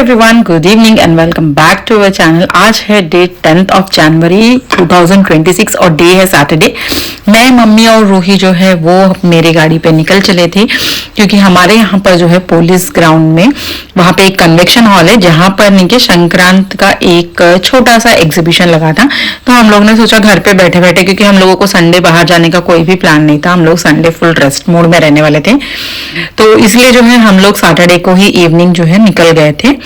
Everyone, good evening and welcome back to our channel. आज है date 10th of January 2026 और day है Saturday. मैं, मम्मी और रूही जो है वो मेरी गाड़ी पे निकल चले थे क्योंकि हमारे यहाँ पर जो है पुलिस ग्राउंड में वहाँ पे एक कन्वेक्शन हॉल है जहाँ पर नीचे संक्रांत का एक छोटा सा एग्जीबिशन लगा था। तो हम लोग ने सोचा घर पे बैठे बैठे, क्योंकि हम लोगों को संडे बाहर जाने का कोई भी प्लान नहीं था, हम लोग संडे फुल रेस्ट मोड में रहने वाले थे, तो इसलिए जो है हम लोग सैटरडे को ही इवनिंग जो है निकल गए थे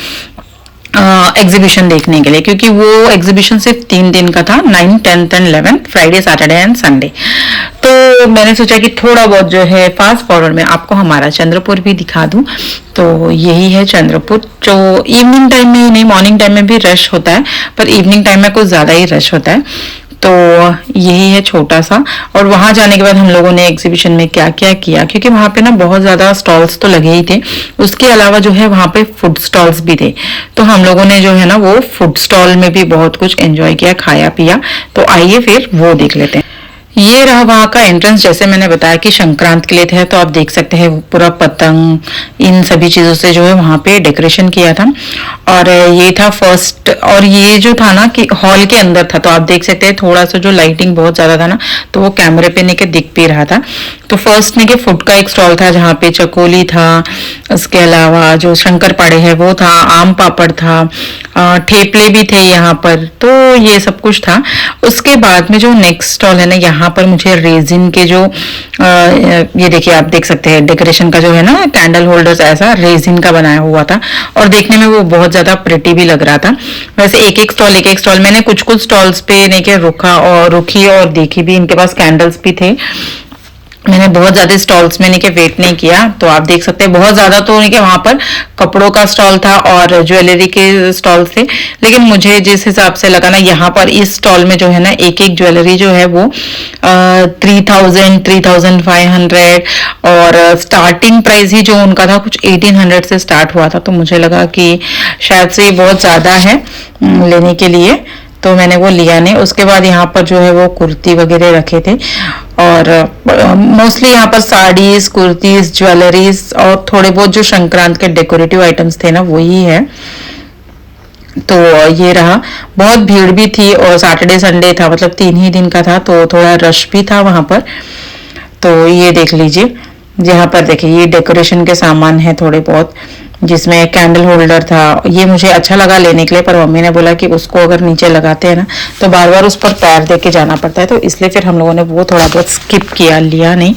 एग्जीबिशन देखने के लिए, क्योंकि वो एग्जीबिशन सिर्फ 3 दिन का था, 9, 10th and 11th, Friday, Saturday and Sunday. तो मैंने सोचा कि थोड़ा बहुत जो है फास्ट फॉरवर्ड में आपको हमारा चंद्रपुर भी दिखा दूं। तो यही है चंद्रपुर, जो इवनिंग टाइम में ही नहीं, मॉर्निंग टाइम में भी रश होता है, पर इवनिंग टाइम में कुछ ज्यादा ही रश होता है। तो यही है छोटा सा। और वहां जाने के बाद हम लोगों ने एग्जीबिशन में क्या क्या किया, क्योंकि वहां पे ना बहुत ज्यादा स्टॉल्स तो लगे ही थे, उसके अलावा जो है वहां पे फूड स्टॉल्स भी थे। तो हम लोगों ने जो है ना वो फूड स्टॉल में भी बहुत कुछ एंजॉय किया, खाया पिया। तो आइए फिर वो देख लेते हैं। ये रहा वहां का एंट्रेंस। जैसे मैंने बताया कि संक्रांत के लिए थे, तो आप देख सकते हैं पूरा पतंग इन सभी चीजों से जो है वहां पे डेकोरेशन किया था। और ये था फर्स्ट, और ये जो था ना कि हॉल के अंदर था, तो आप देख सकते हैं थोड़ा सा जो लाइटिंग बहुत ज्यादा था ना, तो वो कैमरे पे नहीं के दिख भी रहा था। तो फर्स्ट ने के फूड का एक स्टॉल था जहाँ पे चकोली था, उसके अलावा जो शंकर पाड़े है वो था, आम पापड़ था, ठेपले भी थे यहाँ पर, तो ये सब कुछ था। उसके बाद में जो नेक्स्ट स्टॉल है ना, यहाँ पर मुझे रेजिन के जो ये देखिए आप देख सकते हैं डेकोरेशन का जो है ना कैंडल होल्डर्स ऐसा रेजिन का बनाया हुआ था, और देखने में वो बहुत ज्यादा प्रिटी भी लग रहा था। वैसे एक एक स्टॉल मैंने कुछ स्टॉल्स पे नहीं के रुकी और देखी भी, इनके पास कैंडल्स भी थे। मैंने बहुत ज्यादा स्टॉल्स में नहीं के वेट नहीं किया, तो आप देख सकते हैं बहुत ज्यादा तो नहीं के वहां पर कपड़ों का स्टॉल था और ज्वेलरी के स्टॉल थे, लेकिन मुझे जिस हिसाब से लगा ना, यहाँ पर इस स्टॉल में जो है ना एक एक ज्वेलरी जो है वो 3000, 3500 और स्टार्टिंग प्राइस ही जो उनका था कुछ 1800 से स्टार्ट हुआ था। तो मुझे लगा कि शायद से ये बहुत ज्यादा है लेने के लिए, तो मैंने वो लिया नहीं। उसके बाद यहाँ पर जो है वो कुर्ती वगैरह रखे थे, और मोस्टली यहाँ पर साड़ीज, कुर्तीज, ज्वेलरीज और थोड़े बहुत जो संक्रांत के डेकोरेटिव आइटम्स थे ना वही है। तो ये रहा, बहुत भीड़ भी थी और सैटरडे संडे था, मतलब 3 ही दिन का था, तो थोड़ा रश भी था वहां पर। तो ये देख लीजिए, यहाँ पर देखिए ये डेकोरेशन के सामान है थोड़े बहुत, जिसमें कैंडल होल्डर था। ये मुझे अच्छा लगा लेने के लिए, पर मम्मी ने बोला कि उसको अगर नीचे लगाते हैं ना तो बार बार उस पर पैर दे के जाना पड़ता है, तो इसलिए फिर हम लोगों ने वो थोड़ा बहुत स्किप किया, लिया नहीं।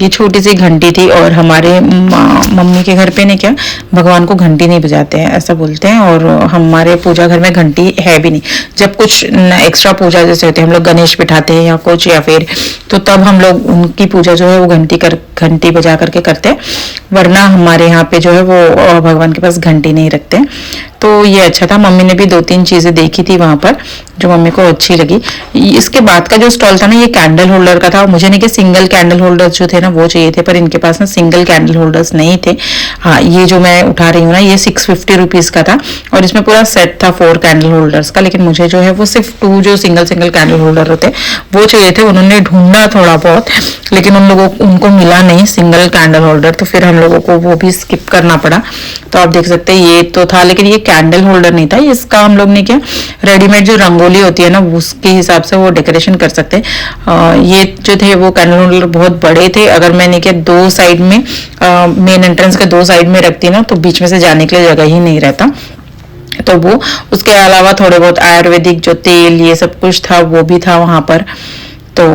ये छोटी सी घंटी थी, और हमारे मम्मी के घर पे ने क्या, भगवान को घंटी नहीं बजाते हैं ऐसा बोलते हैं, और हमारे पूजा घर में घंटी है भी नहीं। जब कुछ एक्स्ट्रा पूजा जैसे होते हैं, हम लोग गणेश बिठाते हैं या कुछ, या फिर तो तब हम लोग उनकी पूजा जो है वो घंटी बजा करके करते हैं, वरना हमारे यहाँ पे जो है वो भगवान के पास घंटी नहीं रखते। तो ये अच्छा था। मम्मी ने भी 2-3 चीजें देखी थी वहां पर जो मम्मी को अच्छी लगी। इसके बाद का जो स्टॉल था ना, ये कैंडल होल्डर का था। मुझे नहीं कि सिंगल कैंडल होल्डर्स जो थे ना वो चाहिए थे, पर इनके पास ना सिंगल कैंडल होल्डर्स नहीं थे। हाँ, ये जो मैं उठा रही हूँ ना, ये 650 रुपीज का था, और इसमें पूरा सेट था 4 कैंडल होल्डर्स का, लेकिन मुझे जो है वो सिर्फ 2 जो सिंगल कैंडल होल्डर होते वो चाहिए थे। उन्होंने ढूंढा थोड़ा बहुत, लेकिन उनको मिला नहीं सिंगल कैंडल होल्डर, तो फिर हम लोगों को वो भी स्किप करना पड़ा। तो आप देख सकते हैं ये तो था, लेकिन ये कैंडल होल्डर नहीं था। इसका हम लोग ने क्या, रेडीमेड जो रंगोली होती है ना उसके हिसाब से वो डेकोरेशन कर सकते हैं। ये जो थे वो कैंडल होल्डर बहुत बड़े थे। अगर मैंने क्या 2 साइड में, मेन एंट्रेंस के 2 साइड में रखती ना, तो बीच में से जाने के लिए जगह ही नहीं रहता। तो वो, उसके अलावा थोड़े बहुत आयुर्वेदिक जो तेल ये सब कुछ था वो भी था वहां पर। तो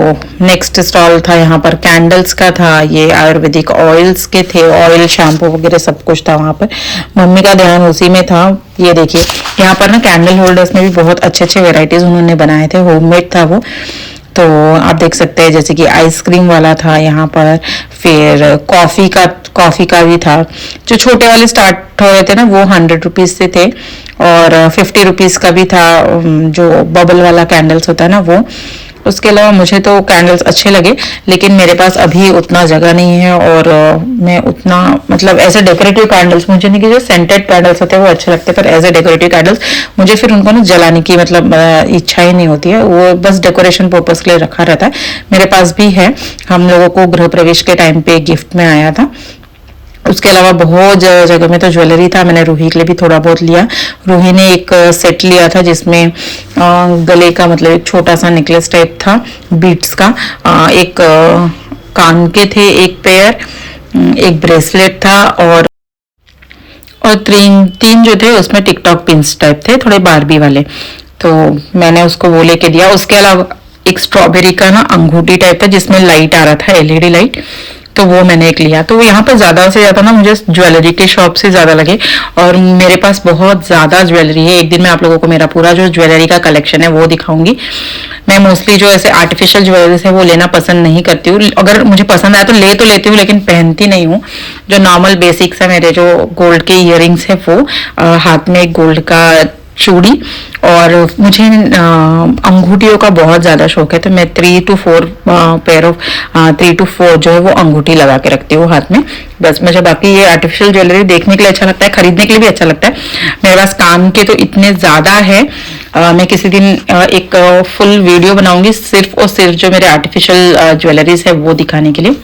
नेक्स्ट स्टॉल था यहाँ पर कैंडल्स का था, ये आयुर्वेदिक ऑयल्स के थे, ऑयल, शैम्पू वगैरह सब कुछ था वहां पर। मम्मी का ध्यान उसी में था। ये देखिए यहाँ पर ना कैंडल होल्डर्स में भी बहुत अच्छे अच्छे वेराइटीज उन्होंने बनाए थे, होममेड था वो। तो आप देख सकते हैं जैसे कि आइसक्रीम वाला था यहाँ पर, फिर कॉफी का भी था। जो छोटे वाले स्टार्ट हो रहे थे ना वो 100 रुपीज से थे, और 50 रुपीज का भी था जो बबल वाला कैंडल्स होता है ना वो। उसके अलावा मुझे तो कैंडल्स अच्छे लगे, लेकिन मेरे पास अभी उतना जगह नहीं है, और मैं उतना, मतलब ऐसे डेकोरेटिव कैंडल्स मुझे नहीं कि जो सेंटेड कैंडल्स होते हैं वो अच्छे लगते हैं, पर एज ए डेकोरेटिव कैंडल्स मुझे फिर उनको ना जलाने की मतलब इच्छा ही नहीं होती है। वो बस डेकोरेशन पर्पस के लिए रखा रहता है। मेरे पास भी है, हम लोगों को गृह प्रवेश के टाइम पे गिफ्ट में आया था। उसके अलावा बहुत जगह में तो ज्वेलरी था, मैंने रूही के लिए भी थोड़ा बहुत लिया। रूही ने एक सेट लिया था जिसमें गले का मतलब एक छोटा सा नेकलेस टाइप था बीट्स का, एक कान के थे एक पेयर, एक ब्रेसलेट था और तीन जो थे उसमें टिकटॉक पिंस टाइप थे, थोड़े बारबी वाले, तो मैंने उसको वो लेके दिया। उसके अलावा एक स्ट्रॉबेरी का ना अंगूठी टाइप था जिसमें लाइट आ रहा था, एलईडी लाइट, तो वो मैंने एक लिया। तो यहाँ पर ज्यादा से ज्यादा ना मुझे ज्वेलरी के शॉप से ज्यादा लगे, और मेरे पास बहुत ज्यादा ज्वेलरी है। एक दिन मैं आप लोगों को मेरा पूरा जो ज्वेलरी का कलेक्शन है वो दिखाऊंगी। मैं मोस्टली जो ऐसे आर्टिफिशियल ज्वेलरीज है वो लेना पसंद नहीं करती हूँ, अगर मुझे पसंद आया तो लेती हूँ, लेकिन पहनती नहीं हूँ। जो नॉर्मल बेसिक्स है मेरे, जो गोल्ड के इयररिंग्स है वो, हाथ में गोल्ड का चूड़ी, और मुझे अंगूठियों का बहुत ज्यादा शौक है, तो मैं 3 to 4 पेयर ऑफ 3 to 4 जो है वो अंगूठी लगा के रखती हूँ हाथ में। बस मुझे बाकी ये आर्टिफिशियल ज्वेलरी देखने के लिए अच्छा लगता है, खरीदने के लिए भी अच्छा लगता है। मेरे पास काम के तो इतने ज्यादा है, मैं किसी दिन एक फुल वीडियो बनाऊंगी सिर्फ और सिर्फ जो मेरे आर्टिफिशियल ज्वेलरीज है वो दिखाने के लिए।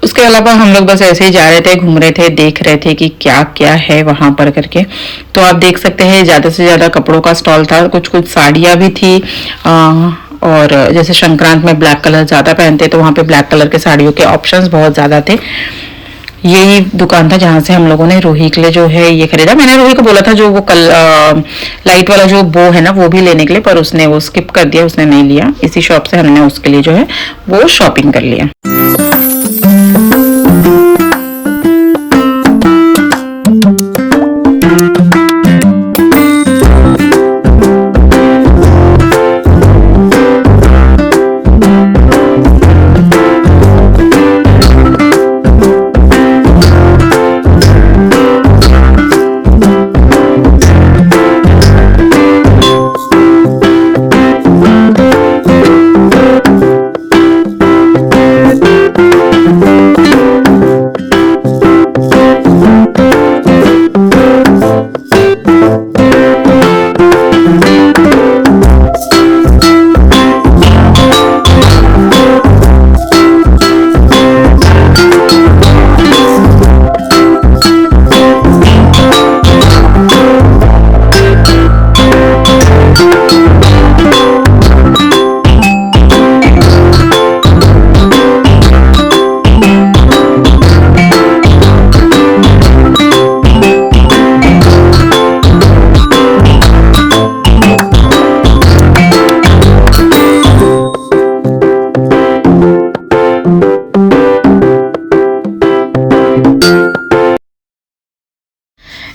उसके अलावा हम लोग बस ऐसे ही जा रहे थे, घूम रहे थे, देख रहे थे कि क्या क्या है वहां पर करके। तो आप देख सकते हैं ज्यादा से ज्यादा कपड़ों का स्टॉल था, कुछ कुछ साड़ियां भी थी, और जैसे संक्रांत में ब्लैक कलर ज्यादा पहनते तो वहां पे ब्लैक कलर के साड़ियों के ऑप्शंस बहुत ज्यादा थे। यही दुकान था जहां से हम लोगों ने रूही के लिए जो है ये खरीदा। मैंने रूही को बोला था जो वो लाइट वाला जो बो है ना वो भी लेने के लिए, पर उसने वो स्किप कर दिया, उसने नहीं लिया। इसी शॉप से हमने उसके लिए जो है वो शॉपिंग कर लिया।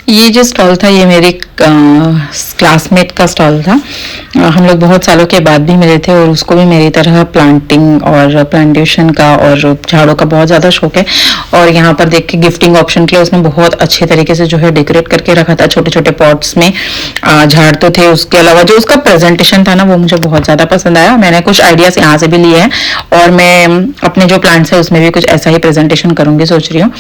ये जो स्टॉल था ये मेरे क्लासमेट का स्टॉल था। हम लोग बहुत सालों के बाद भी मिले थे, और उसको भी मेरी तरह प्लांटिंग और प्लांटेशन का और झाड़ों का बहुत ज़्यादा शौक है। और यहाँ पर देख के गिफ्टिंग ऑप्शन के लिए उसने बहुत अच्छे तरीके से जो है डेकोरेट करके रखा था, छोटे छोटे पॉट्स में झाड़ तो थे। उसके अलावा जो उसका प्रेजेंटेशन था ना वो मुझे बहुत ज़्यादा पसंद आया। मैंने कुछ आइडियाज यहाँ से भी लिए हैं, और मैं अपने जो प्लांट्स है उसमें भी कुछ ऐसा ही प्रेजेंटेशन करूंगी सोच रही हूँ।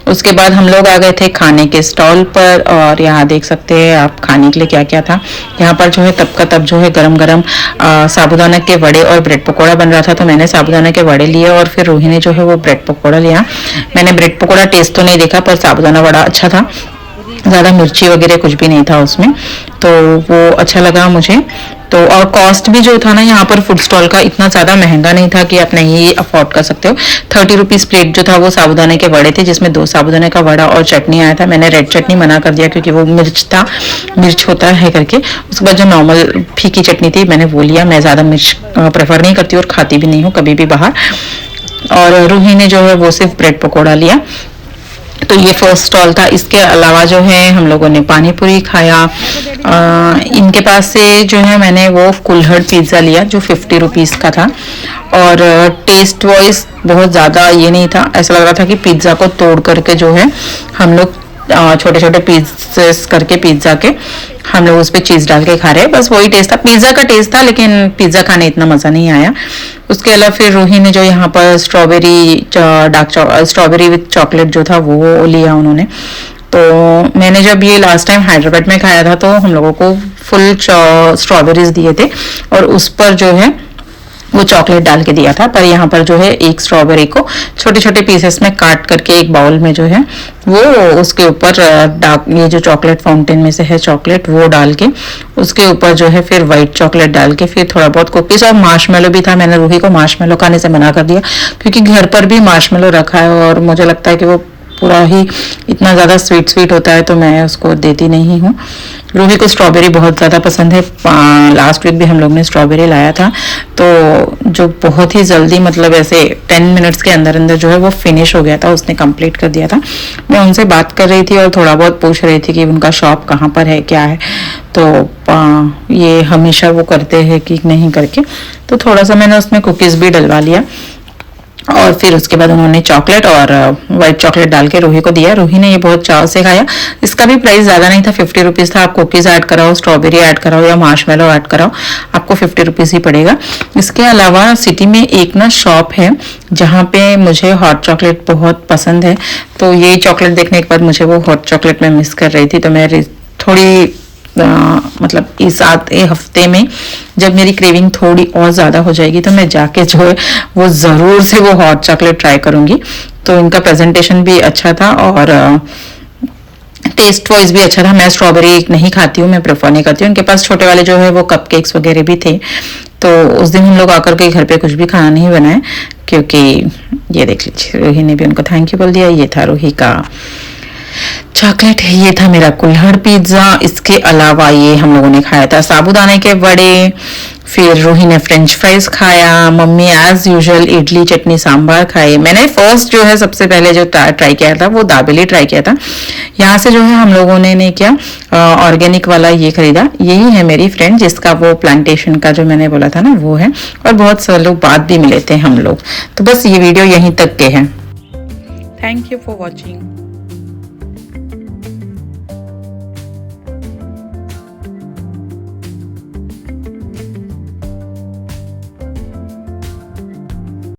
उसके बाद हम लोग आ गए थे खाने के स्टॉल पर, और यहाँ देख सकते हैं आप खाने के लिए क्या क्या था। यहाँ पर जो है तब का तब जो है गरम गरम साबूदाना के वड़े और ब्रेड पकौड़ा बन रहा था, तो मैंने साबूदाना के वड़े लिए और फिर रूही ने जो है वो ब्रेड पकौड़ा लिया। मैंने ब्रेड पकौड़ा टेस्ट तो नहीं देखा, पर साबूदाना वड़ा अच्छा था, ज़्यादा मिर्ची वगैरह कुछ भी नहीं था उसमें, तो वो अच्छा लगा मुझे। तो और कॉस्ट भी जो था ना यहाँ पर फूड स्टॉल का इतना ज़्यादा महंगा नहीं था कि आप नहीं अफोर्ड कर सकते हो। 30 रुपीज़ प्लेट जो था वो साबूदाने के वड़े थे, जिसमें 2 साबूदाने का वड़ा और चटनी आया था। मैंने रेड चटनी मना कर दिया क्योंकि वो मिर्च होता है करके। उसके बाद जो नॉर्मल फीकी चटनी थी मैंने वो लिया। मैं ज़्यादा मिर्च प्रेफर नहीं करती और खाती भी नहीं हूँ कभी भी बाहर। और रूही ने जो है वो सिर्फ ब्रेड पकौड़ा लिया। तो ये फर्स्ट स्टॉल था। इसके अलावा जो है हम लोगों ने पानी पूरी खाया। इनके पास से जो है मैंने वो कुल्हड़ पिज्ज़ा लिया जो 50 रुपीज़ का था, और टेस्ट वाइज बहुत ज़्यादा ये नहीं था। ऐसा लग रहा था कि पिज्ज़ा को तोड़ करके जो है हम लोग छोटे छोटे पीसेस करके पिज्ज़ा के हम लोग उस पर चीज़ डाल के खा रहे हैं, बस वही टेस्ट था। पिज्ज़ा का टेस्ट था, लेकिन पिज्ज़ा खाने इतना मज़ा नहीं आया। उसके अलावा फिर रूही ने जो यहाँ पर स्ट्रॉबेरी विथ चॉकलेट जो था वो लिया उन्होंने। तो मैंने जब ये लास्ट टाइम हैदराबाद में खाया था तो हम लोगों को फुल स्ट्रॉबेरीज दिए थे, और उस पर जो है वो चॉकलेट डाल के दिया था। पर यहाँ पर जो है एक स्ट्रॉबेरी को छोटे छोटे पीसेस में काट करके एक बाउल में जो है वो उसके ऊपर डार्क ये जो चॉकलेट फाउंटेन में से है चॉकलेट वो डाल के उसके ऊपर जो है फिर वाइट चॉकलेट डाल के फिर थोड़ा बहुत कुकीज और मार्शमेलो भी था। मैंने रूही को मार्शमेलो खाने से मना कर दिया क्योंकि घर पर भी मार्शमेलो रखा है और मुझे लगता है कि वो पूरा ही इतना ज़्यादा स्वीट स्वीट होता है तो मैं उसको देती नहीं हूँ। रूही को स्ट्रॉबेरी बहुत ज़्यादा पसंद है। लास्ट वीक भी हम लोग ने स्ट्रॉबेरी लाया था तो जो बहुत ही जल्दी मतलब ऐसे 10 मिनट्स के अंदर अंदर जो है वो फिनिश हो गया था, उसने कंप्लीट कर दिया था। मैं उनसे बात कर रही थी और थोड़ा बहुत पूछ रही थी कि उनका शॉप कहाँ पर है क्या है, तो ये हमेशा वो करते हैं कि नहीं करके, तो थोड़ा सा मैंने उसमें कुकीज़ भी डलवा लिया और फिर उसके बाद उन्होंने चॉकलेट और वाइट चॉकलेट डाल के रूही को दिया। रूही ने ये बहुत चाव से खाया। इसका भी प्राइस ज़्यादा नहीं था, 50 रुपीज़ था। आप कुकीज़ ऐड कराओ, स्ट्रॉबेरी ऐड कराओ या मार्शमेलो ऐड कराओ, आपको 50 रुपीज़ ही पड़ेगा। इसके अलावा सिटी में एक ना शॉप है जहाँ पे मुझे हॉट चॉकलेट बहुत पसंद है, तो ये चॉकलेट देखने के बाद मुझे वो हॉट चॉकलेट में मिस कर रही थी। तो मैं थोड़ी मतलब इस आधे हफ्ते में जब मेरी क्रेविंग थोड़ी और ज़्यादा हो जाएगी तो मैं जाके जो है वो ज़रूर से वो हॉट चॉकलेट ट्राई करूँगी। तो इनका प्रेजेंटेशन भी अच्छा था और टेस्ट वाइज भी अच्छा था। मैं स्ट्रॉबेरी नहीं खाती हूँ, मैं प्रेफर नहीं करती हूँ। उनके पास छोटे वाले जो है वो कपकेक्स वगैरह भी थे, तो उस दिन हम लोग आकर के घर पे कुछ भी खाना नहीं बनाए क्योंकि ये देख लीजिए रूही ने भी उनको थैंक यू बोल दिया। ये था रूही का चॉकलेट, ये था मेरा कुल्हड़ पिज्ज़ा। इसके अलावा ये हम लोगों ने खाया था साबूदाने के वड़े, फिर रूही ने फ्रेंच फ्राइज खाया, mummy as usual idli chutney sambar खाए। मैंने फर्स्ट जो है सबसे पहले जो ट्राई किया था वो दाबेली ट्राई किया था। यहाँ से जो है हम लोगों ने क्या ऑर्गेनिक वाला ये खरीदा। यही है मेरी फ्रेंड जिसका वो प्लांटेशन का जो मैंने बोला था ना वो है, और बहुत सारे लोग बाद भी मिले थे हम लोग। तो बस ये वीडियो यहीं तक के है। Thank you for watching.